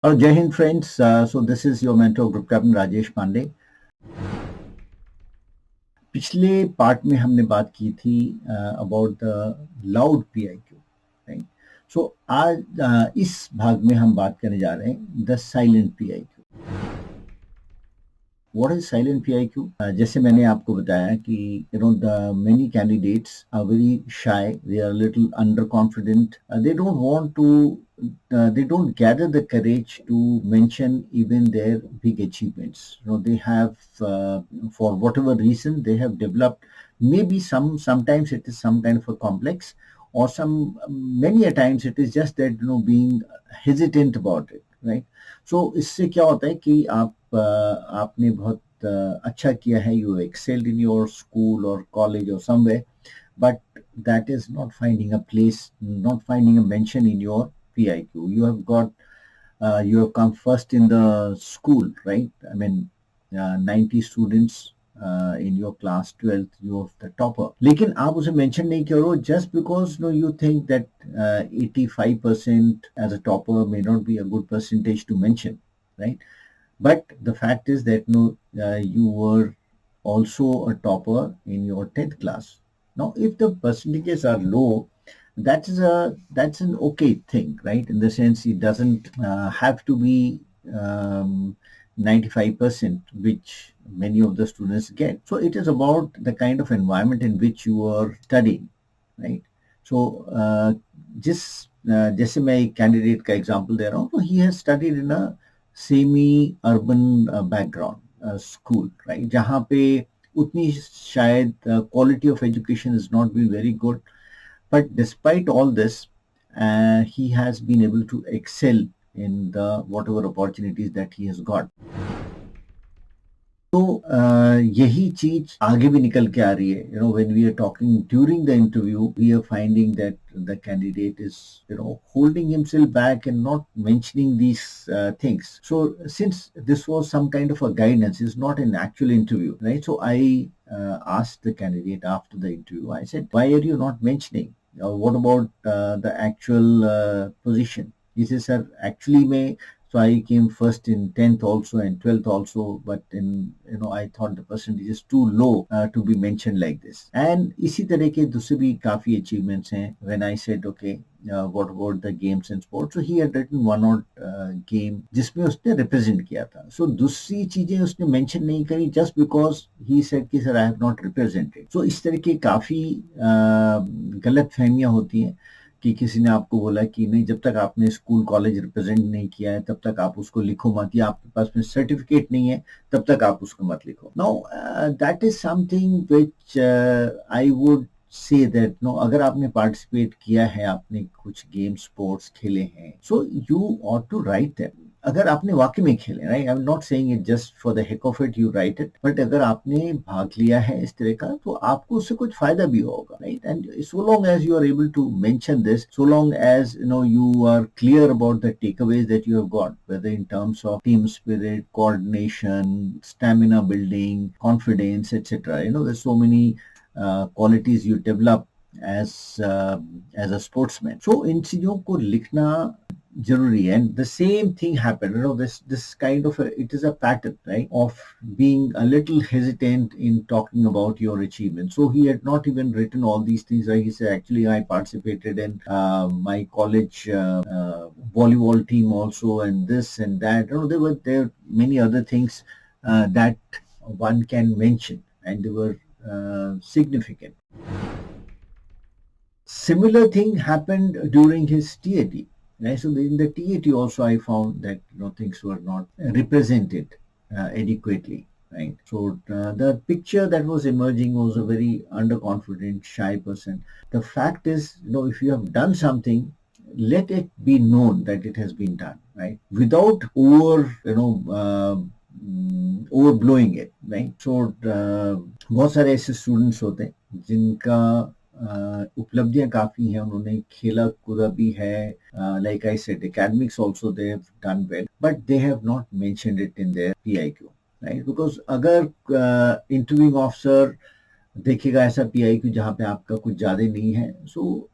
Jai Hind friends. So this is your mentor group captain Rajesh Pandey. पिछले part में हमने बात की थी about the loud PIQ, right? So आज इस भाग में हम बात करने जा रहे हैं the silent PIQ. What is silent PIQ? जैसे मैंने आपको बताया कि the many candidates are very shy, they are a little underconfident, they don't want to, they don't gather the courage to mention even their big achievements. They have, for whatever reason, they have developed, maybe sometimes it is some kind of a complex, or many a times it is just that being hesitant about it, right? So इससे क्या होता है कि आपने बहुत अच्छा किया है, you excelled in your school or college or somewhere, but that is not finding a place, not finding a mention in your PIQ. You have come first in the school, right? I mean, 90 students in your class 12th, you're the topper. लेकिन आप उसे mention नहीं करो just because you think that 85% as a topper may not be a good percentage to mention, right? But the fact is that you were also a topper in your 10th class. Now, if the percentages are low, that's an okay thing, right? In the sense, it doesn't have to be 95%, which many of the students get. So it is about the kind of environment in which you are studying, right? So जैसे मैं एक candidate का example दे रहा हूँ, तो he has studied in a semi urban background school, right? जहाँ पे उतनी शायद quality of education is not been very good, but despite all this he has been able to excel in the whatever opportunities that he has got. तो यही चीज आगे भी निकल के आ रही है. When we are talking during the interview, we are finding that the candidate is holding himself back and not mentioning these things. So since this was some kind of a guidance, it's not an actual interview, right? So I asked the candidate after the interview, I said, why are you not mentioning? What about the actual position? He says, sir, actually so I came first in 10th also and 12th also, but I thought the percentage is too low to be mentioned like this. And इसी तरह के दूसरे भी काफी achievements हैं. When I said, okay, what about the games and sports? So he had written one odd game जिसमें उसने represent किया था. So दूसरी चीजें उसने mention नहीं करी just because he said कि sir I have not represented. So इस तरह की काफी गलत फहमियां होती हैं कि किसी ने आपको बोला कि नहीं, जब तक आपने स्कूल कॉलेज रिप्रेजेंट नहीं किया है तब तक आप उसको लिखो मत, या आपके पास में सर्टिफिकेट नहीं है तब तक आप उसको मत लिखो. No, that is something which I would say that अगर आपने पार्टिसिपेट किया है, आपने कुछ गेम स्पोर्ट्स खेले हैं, so you ought to write that. अगर आपने वाकई में खेले, right, I am not saying it just for the heck of it, you write it, but अगर आपने भाग लिया है इस तरह का तो आपको उससे कुछ फायदा भी होगा, right? And so long as you are able to mention this, so long as you are clear about the takeaways that you have got, whether in terms of team spirit, coordination, stamina building, confidence, etc. There's so many qualities you develop as a sportsman. So इन चीजों को लिखना जरूरी है. And the same thing happened, this kind of it is a pattern, right, of being a little hesitant in talking about your achievement. So he had not even written all these things, right? He said, actually I participated in my college volleyball team also, and this and that. There were many other things that one can mention, and they were significant. Similar thing happened during his TAT. Right? So in the TAT also I found that things were not represented adequately. Right? So the picture that was emerging was a very underconfident, shy person. The fact is, if you have done something, let it be known that it has been done, right? Without overblowing it, right? So बहुत सारे ऐसे students होते हैं जिनका उपलब्धियां काफी हैं, उन्होंने खेला कूदा भी है, like I said, academics also they have done well, but they have not mentioned it in their PIQ, right? Because अगर interviewing officer देखेगा ऐसा PIQ जहाँ पे आपका कुछ ज्यादा नहीं है, so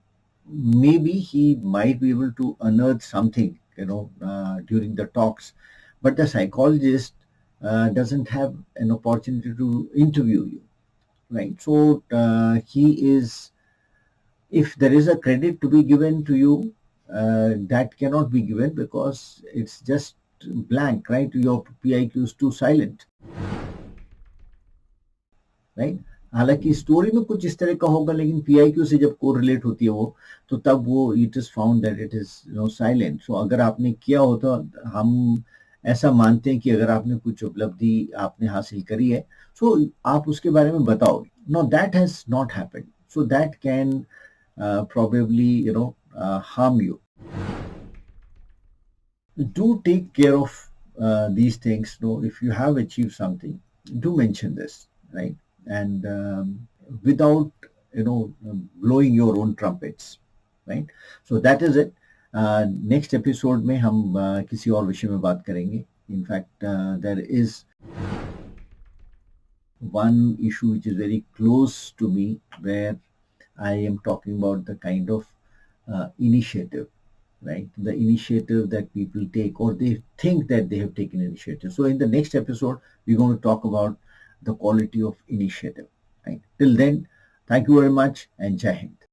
maybe he might be able to unearth something during the talks, but the psychologist doesn't have an opportunity to interview you, right? So he is, if there is a credit to be given to you, that cannot be given because it's just blank, right? Your PIQ is too silent, right. हालांकि story में कुछ इस तरह का होगा, लेकिन PIQ से जब कोरिलेट होती है वो, तो तब वो it is found that it is silent. So अगर आपने किया हो तो हम ऐसा मानते हैं कि अगर आपने कुछ उपलब्धि आपने हासिल करी है, सो आप उसके बारे में बताओगे। No, that has not happened, so that can probably harm you. Do take care of these things. If you have achieved something, do mention this, right? And without blowing your own trumpets, right? So that is it. Next episode में हम किसी और विषय में बात करेंगे. In fact, there is one issue which is very close to me, where I am talking about the kind of initiative, right? The initiative that people take, or they think that they have taken initiative. So in the next episode, we're going to talk about the quality of initiative, right? Till then, thank you very much and Jai Hind.